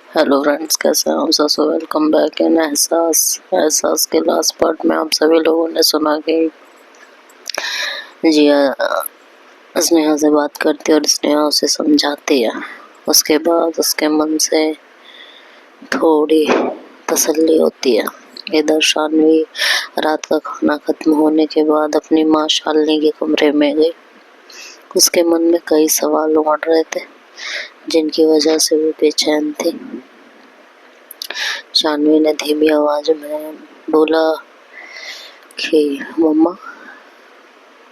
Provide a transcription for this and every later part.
Hello friends, कैसे हैं आप सब? सो वेलकम बैक इन एहसास के लास्ट पार्ट में आप सभी लोगों ने सुना कि जिया स्नेहा से बात करती है और स्नेहा उसे समझाती है। उसके बाद उसके मन से थोड़ी तसल्ली होती है। इधर शानवी रात का खाना खत्म होने के बाद अपनी माँ शालिनी के कमरे में गई। उसके मन में कई सवाल उमड़ रहे थे जिनकी वजह से वो बेचैन थी। शानवी ने धीमी आवाज में बोला कि मम्मा।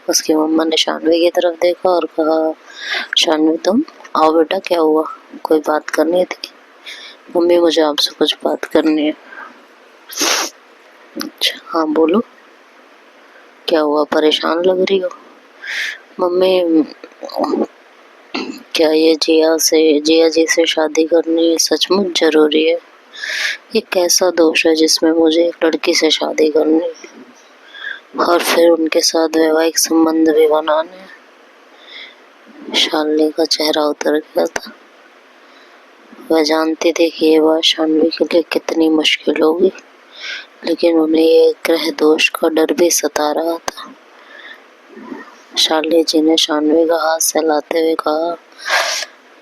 उसकी मम्मा ने शानवी की तरफ देखा और कहा, शानवी तुम आओ बेटा, क्या हुआ? कोई बात करनी थी? मम्मी, मुझे आपसे कुछ बात करनी है। अच्छा हाँ बोलो, क्या हुआ? परेशान लग रही हो। मम्मी, क्या ये जिया जी से शादी करनी सचमुच जरूरी है? ये कैसा दोष है जिसमें मुझे एक लड़की से शादी करनी है और फिर उनके साथ वैवाहिक संबंध भी बनाने हैं? शालिनी का चेहरा उतर गया था। वह जानती थी कि ये बात शानवी के लिए कितनी मुश्किल होगी, लेकिन उन्हें ये ग्रह दोष का डर भी सता रहा था। शालिनी जी ने शानवी का हाथ सहलाते हुए कहा,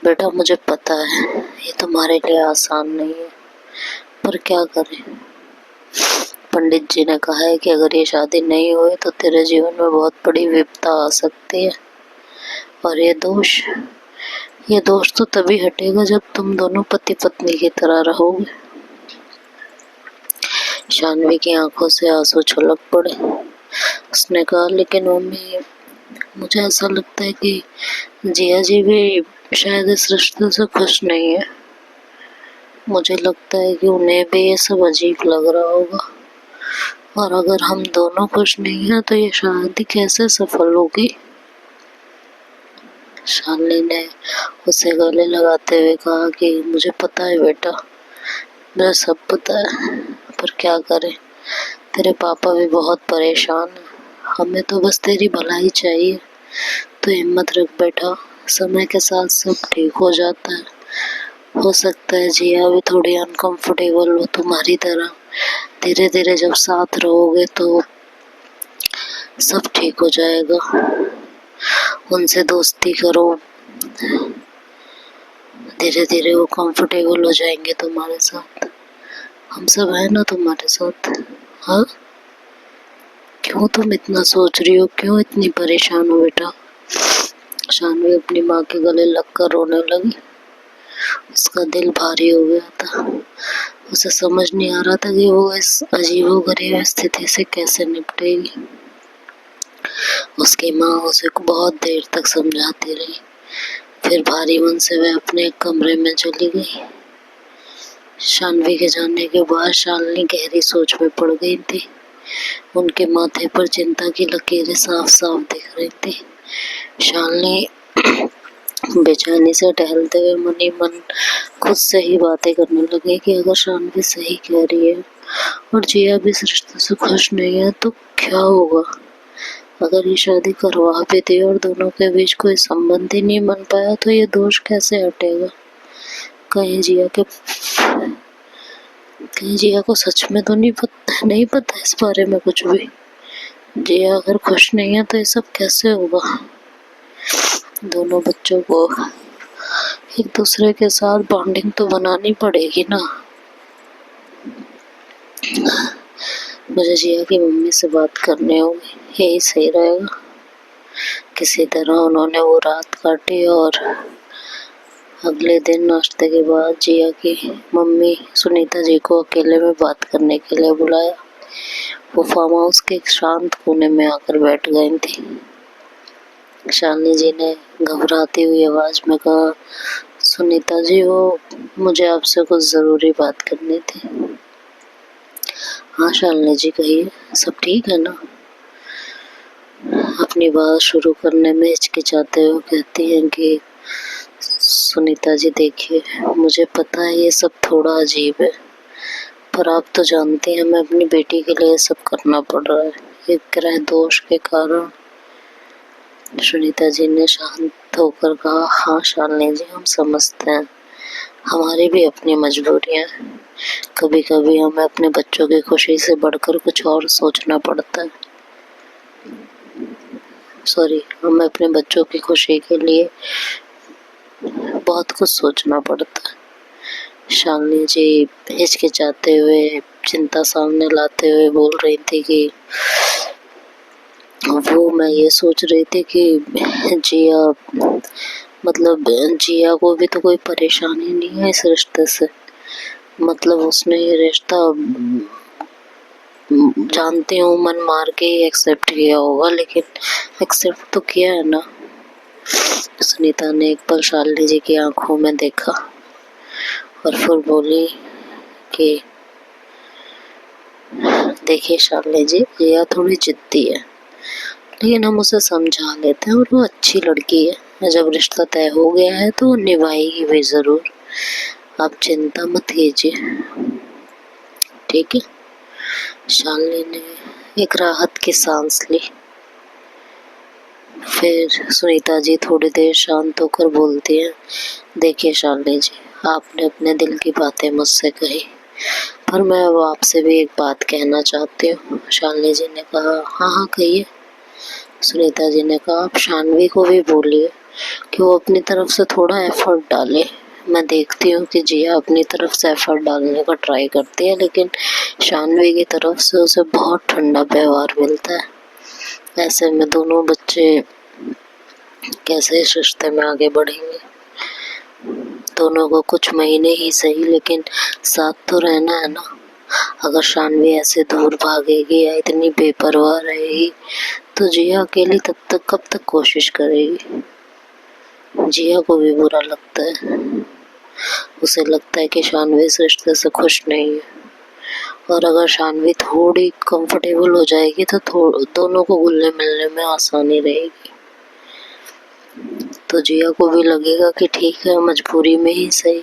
बेटा मुझे पता है ये तुम्हारे लिए आसान नहीं है, पर क्या करें? पंडित जी ने कहा है कि अगर ये शादी नहीं हुई तो तेरे जीवन में बहुत बड़ी विपदा आ सकती है, और ये दोष तो तभी हटेगा जब तुम दोनों पति पत्नी की तरह रहोगे। शानवी की आंखों से आंसू छलक पड़े। उसने कहा, लेकिन मम्मी, मुझे ऐसा लगता है कि जिया जी भी शायद इस रिश्ते से खुश नहीं है। मुझे लगता है कि उन्हें भी ये सब अजीब लग रहा होगा, और अगर हम दोनों खुश नहीं हैं तो ये शादी कैसे सफल होगी? शालिनी ने उसे गले लगाते हुए कहा कि मुझे पता है बेटा, मुझे सब पता है, पर क्या करें? तेरे पापा भी बहुत परेशान हैं। हमें तो बस तेरी भलाई चाहिए। तो हिम्मत रख बेटा, समय के साथ सब ठीक हो जाता है। हो सकता है जिया भी थोड़ी अनकंफर्टेबल हो तुम्हारी तरह। धीरे धीरे जब साथ रहोगे तो सब ठीक हो जाएगा। उनसे दोस्ती करो, धीरे धीरे वो कंफर्टेबल हो जाएंगे तुम्हारे साथ। हम सब है ना तुम्हारे साथ। हाँ, क्यों तुम इतना सोच रही हो? क्यों इतनी परेशान हो बेटा? शानवी अपनी माँ के गले लगकर रोने लगी। उसका दिल भारी हो गया था। उसे समझ नहीं आ रहा था कि वो इस अजीबोगरीब स्थिति से कैसे निपटेगी। उसकी माँ उसे बहुत देर तक समझाती रही, फिर भारी मन से वह अपने कमरे में चली गई। शानवी के जाने के बाद शालिनी गहरी सोच में पड़ गई थी। उनके माथे पर चिंता की लकीरें साफ साफ दिख रही थी। शालिनी बेचैनी से टहलते हुए मनी मन खुद से ही बातें करने लगे कि अगर शानवी सही कह रही है और जिया भी इस रिश्ते से खुश नहीं है तो क्या होगा? अगर ये शादी करवा भी दी और दोनों के बीच कोई संबंध ही नहीं बन पाया तो ये दोष कैसे हटेगा? कहीं जिया को सच में तो नहीं पता इस बारे में कुछ भी। जिया अगर खुश नहीं है तो ये सब कैसे होगा? दोनों बच्चों को एक दूसरे के साथ बॉन्डिंग तो बनानी पड़ेगी ना। मुझे जिया की मम्मी से बात करनी होगी, यही सही रहेगा। किसी तरह उन्होंने वो रात काटी और अगले दिन नाश्ते के बाद जिया की मम्मी सुनीता जी को अकेले में बात करने के लिए बुलाया। वो फार्म हाउस के एक शांत कोने में आकर बैठ गई थी। शालिनी जी ने घबराती हुई आवाज में कहा, सुनीता जी, वो मुझे आपसे कुछ जरूरी बात करनी थी। हाँ शालिनी जी, कहिए, सब ठीक है ना? अपनी बात शुरू करने में हिचकिचाते हुए कहती हैं कि सुनीता जी देखिए, मुझे पता है ये सब थोड़ा अजीब है, पर आप तो जानती हैं हमें अपनी बेटी के लिए सब करना पड़ रहा है, एक ग्रह दोष के कारण। सुनीता जी ने शांत होकर कहा, हाँ शालिनी जी, हम समझते हैं, हमारी भी अपनी मजबूरियां हैं। कभी कभी हमें अपने बच्चों की खुशी से बढ़कर कुछ और सोचना पड़ता है। हमें अपने बच्चों की खुशी के लिए बहुत कुछ सोचना पड़ता है। शालिनी जी हिचकिचाते हुए, चिंता सामने लाते हुए बोल रही थी कि मैं ये सोच रही थी कि जिया जिया को भी तो कोई परेशानी नहीं है इस रिश्ते से। उसने ये रिश्ता जानती हूँ मन मार के ही एक्सेप्ट किया होगा, लेकिन एक्सेप्ट तो किया है ना। सुनीता ने एक पल शालिनी जी की आंखों में देखा और फिर बोली कि देखिए शालिनी जी, जिया थोड़ी जिद्दी है, लेकिन हम उसे समझा लेते हैं और वो अच्छी लड़की है। जब रिश्ता तय हो गया है तो वो निभाएगी भी जरूर। आप चिंता मत कीजिए, ठीक है। शालिनी ने एक राहत की सांस ली। फिर सुनीता जी थोड़ी देर शांत होकर बोलती हैं, देखिए शालिनी जी, आपने अपने दिल की बातें मुझसे कही, पर मैं अब आपसे भी एक बात कहना चाहती हूँ। शालिनी जी ने कहा, हाँ हाँ कहिए। सुनीता जी ने कहा, आप शानवी को भी बोलिए कि वो अपनी तरफ से थोड़ा एफर्ट डाले। मैं देखती हूँ कि जिया अपनी तरफ से एफर्ट डालने का ट्राई करती है, लेकिन शानवी की तरफ से उसे बहुत ठंडा व्यवहार मिलता है। ऐसे में दोनों बच्चे कैसे इस रिश्ते में आगे बढ़ेंगे। दोनों को कुछ महीने ही सही, लेकिन साथ तो रहना है ना। अगर शानवी ऐसे दूर भागेगी या इतनी बेपरवाह रहेगी तो जिया अकेली कब तक कोशिश करेगी। जिया को भी बुरा लगता है। उसे लगता है कि शानवी इस रिश्ते से खुश नहीं है, और अगर शानवी थोड़ी कंफर्टेबल हो जाएगी तो दोनों को घुलने मिलने में आसानी रहेगी। तो जिया को भी लगेगा कि ठीक है, मजबूरी में ही सही,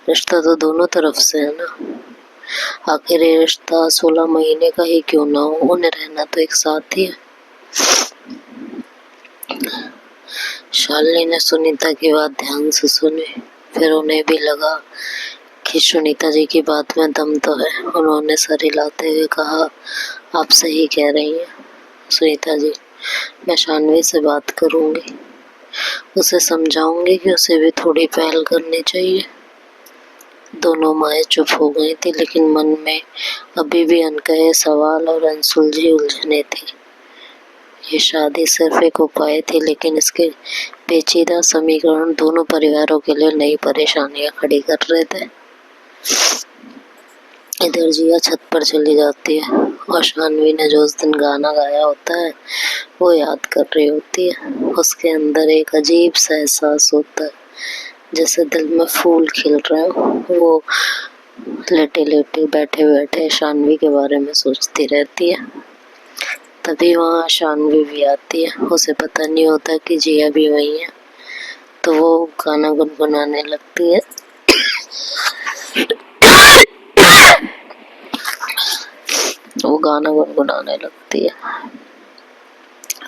रिश्ता तो दोनों तरफ से है ना। आखिर ये रिश्ता 16 महीने का ही क्यों ना हो, उन्हें रहना तो एक साथ ही है। शालिनी ने सुनीता की बात ध्यान से सुनी। फिर उन्हें भी लगा कि सुनीता जी की बात में दम तो है। उन्होंने सर हिलाते हुए कहा, आप सही कह रही हैं सुनीता जी, मैं शानवी से बात करूंगी, उसे समझाऊंगी कि उसे भी थोड़ी पहल करनी चाहिए। दोनों माएं चुप हो गई थी, लेकिन मन में अभी भी अनकहे सवाल और अनसुलझी उलझने थी। ये शादी सिर्फ एक उपाय थी, लेकिन इसके पेचीदा समीकरण दोनों परिवारों के लिए नई परेशानियां खड़ी कर रहे थे। इधर जिया छत पर चली जाती है और शानवी ने जो उस दिन गाना गाया होता है वो याद कर रही होती है। उसके अंदर एक अजीब सा एहसास होता है, जैसे दिल में फूल खिल रहे हो। वो लेटे लेटे बैठे बैठे शानवी के बारे में सोचती रहती है। तभी वहाँ शानवी भी आती है। उसे पता नहीं होता कि जिया भी वही है, तो वो गाना गुनगुनाने लगती है। वो गाना गुनगुनाने लगती है।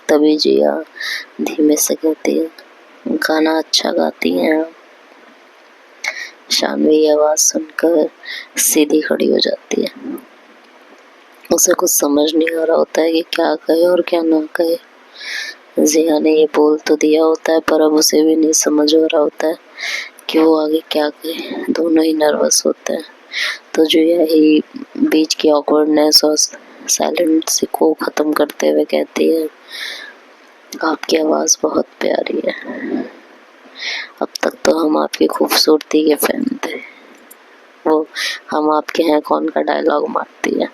तभी जिया धीमे से कहती है, गाना अच्छा गाती हैं आप। शानवी की आवाज सुनकर सीधी खड़ी हो जाती है। उसे कुछ समझ नहीं आ रहा होता है कि क्या कहे और क्या ना कहे। जिया ने ये बोल तो दिया होता है, पर अब उसे भी नहीं समझ आ रहा होता है कि वो आगे क्या कहे। दोनों ही नर्वस होते हैं। तो जिया ही बीच की ऑकवर्डनेस और साइलेंस को खत्म करते हुए कहती है, आपकी आवाज बहुत प्यारी है। अब तक तो हम आपकी खूबसूरती के फैन थे। वो हम आपके हैं कौन का डायलॉग मारती है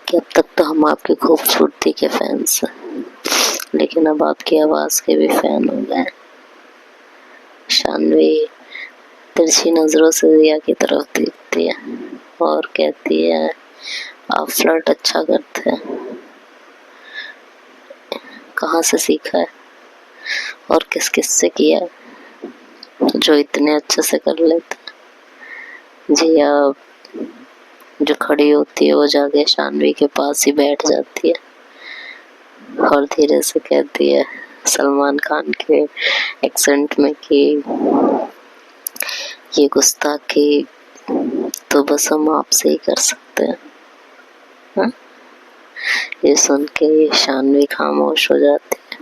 कि अब तक तो हम आपकी खूबसूरती के फैंस हैं, लेकिन अब आपकी आवाज के भी फैन हो गए। शानवी तिरछी नजरों से जिया की तरफ देखती है और कहती है, आप फ्लर्ट अच्छा करते हैं, कहाँ से सीखा है और किस किस से किया है जो इतने अच्छे से कर लेते। जिया जो खड़ी होती है वो जाके शानवी के पास ही बैठ जाती है और धीरे से कहती है सलमान खान के एक्सेंट में कि ये गुस्ताखी तो बस हम आपसे ही कर सकते हैं। हाँ? ये सुन के शानवी खामोश हो जाती है।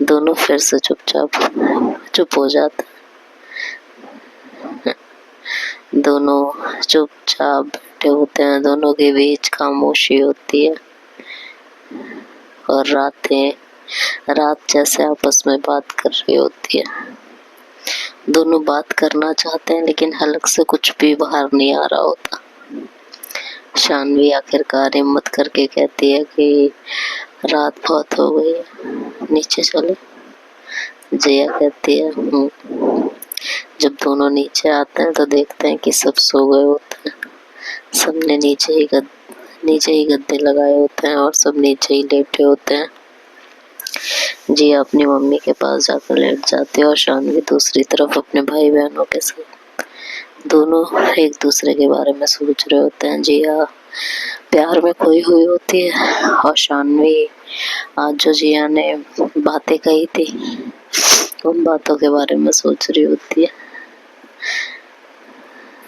दोनों फिर से चुप हो जाते हैं। दोनों चुपचाप बैठे होते हैं। दोनों के बीच खामोशी होती है और रात जैसे आपस में बात कर रही होती है। दोनों बात करना चाहते हैं लेकिन हलक से कुछ भी बाहर नहीं आ रहा होता। शानवी आखिरकार हिम्मत करके कहती है कि रात बहुत हो गई है, नीचे चले। जिया कहती है जब दोनों नीचे आते हैं तो देखते हैं कि सब सो गए होते हैं। सबने नीचे ही गद्दे लगाए होते हैं और सब नीचे ही लेटे होते हैं। जिया अपनी मम्मी के पास जाकर लेट जाती है और शानवी दूसरी तरफ अपने भाई बहनों के साथ। दोनों एक दूसरे के बारे में सोच रहे होते हैं। जिया प्यार में खोई हुई होती है और शानवी आज जो जिया ने बातें कही थी उन बातों के बारे में सोच रही होती है।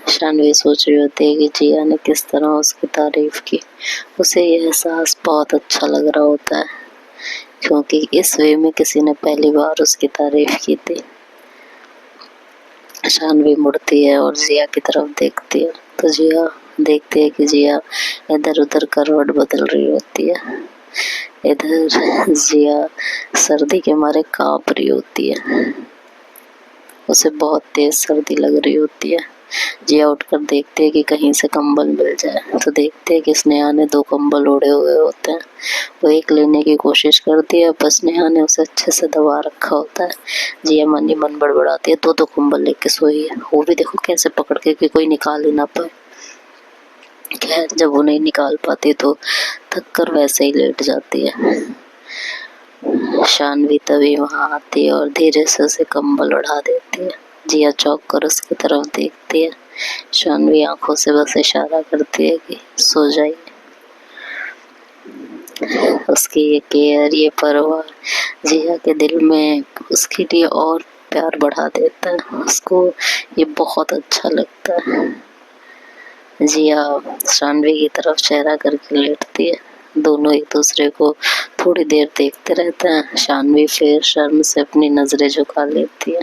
शानवी सोच रही होती है कि जिया ने किस तरह उसकी तारीफ की। उसे यह एहसास बहुत अच्छा लग रहा होता है क्योंकि इस वे में किसी ने पहली बार उसकी तारीफ की थी। शानवी मुड़ती है और जिया की तरफ देखती है तो जिया देखती है कि जिया इधर उधर करवट बदल रही होती है। इधर जिया सर्दी के मारे कांप रही होती है। उसे बहुत तेज सर्दी लग रही होती है। जिया उठकर देखती है कि कहीं से कंबल मिल जाए तो देखते है कि स्नेहा ने 2 कंबल ओढ़े हुए होते हैं। वो एक लेने की कोशिश करती है पर स्नेहा ने उसे अच्छे से दबा रखा होता है। जिया मन ही मन बड़बड़ाती है 2 कंबल लेके सोई है, वो भी देखो कैसे पकड़ के कि कोई निकाल ही ना पाए। खैर जब वो नहीं निकाल पाती तो थक कर वैसे ही लेट जाती है। शानवी तभी वहां आती है और धीरे से उसे कंबल उड़ा देती है। जिया चौंक कर उसकी तरफ देखती है। शानवी आंखों से बस इशारा करती है कि सो जाइए। उसकी ये केयर, ये परवाह जिया के दिल में उसके लिए और प्यार बढ़ा देता है। उसको ये बहुत अच्छा लगता है। जिया शानवी की तरफ चेहरा करके लेटती है। दोनों एक दूसरे को थोड़ी देर देखते रहते हैं। शानवी फिर शर्म से अपनी नजरें झुका लेती है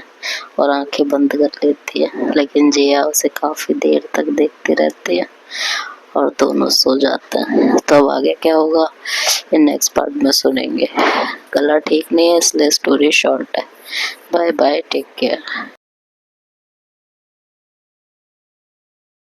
और आंखें बंद कर लेती है, लेकिन जिया उसे काफी देर तक देखती रहती है और दोनों सो जाते हैं। तो अब आगे क्या होगा ये नेक्स्ट पार्ट में सुनेंगे। गला ठीक नहीं है इसलिए स्टोरी शॉर्ट है। Bye bye, take care.